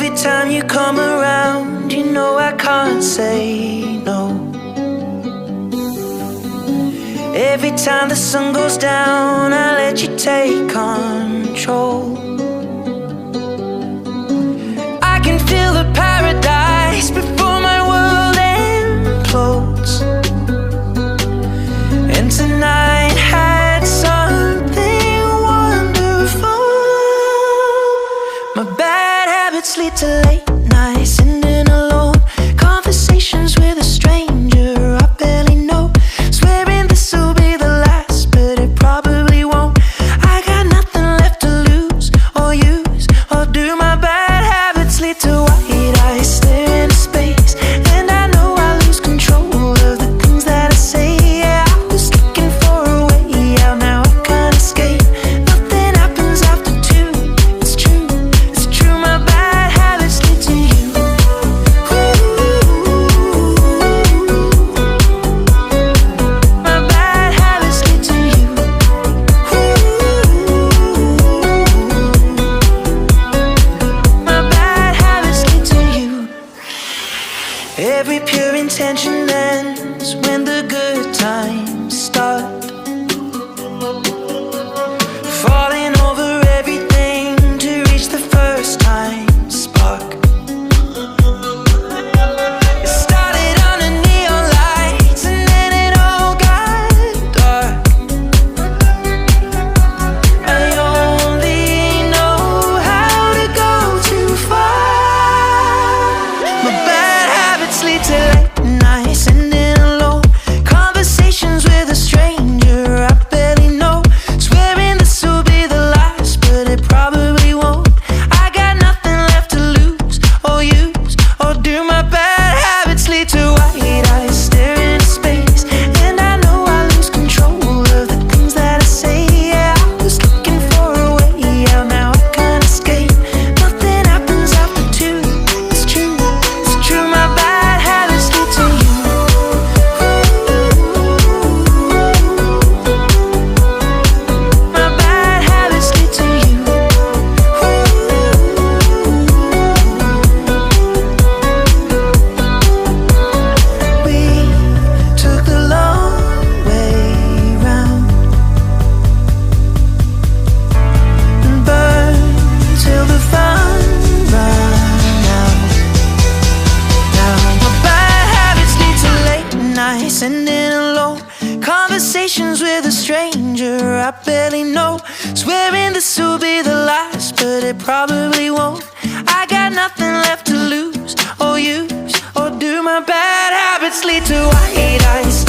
Every time you come around, you know I can't say no. Every time the sun goes down, I let you take control. I can feel the paradise before my world implodes. And tonight had something wonderful. My bad habits lead to late nights, sitting alone, conversations with a stranger I barely know, swearing this will be the last, but it probably won't. I got nothing left to lose or use or do. My bad habits lead to white eyes staring into space, and I know I lose control of the things that I say. Yeah, I was looking for a way out, now I can't escape. Nothing happens after two. It's true, it's true. My bad habits lead to you. My bad habits lead to you. My bad habits lead to you. Every pure intention ends when the good times start. Falling over everything to reach the first time spark. It started under neon lights and then it all got dark. I only know how to go too far. My bad habits lead to late nights, sitting alone, conversations with a stranger I barely know, swearing this will be the last, but it probably won't. I got nothing left to lose or use or do. My bad habits lead to white eyes staring into space, and I know I lose control of the things that I say. Yeah, I was looking for a way out, now I can't escape. Nothing happens after two. It's true, it's true. My bad habits lead to you. My bad habits lead to you. We took the long way round and burned till the fun ran out. Now my bad habits lead to late nights, sitting alone, conversations with a stranger I barely know, swearing this will be the last, but it probably won't. I got nothing left to lose or use or do. My bad habits lead to white eyes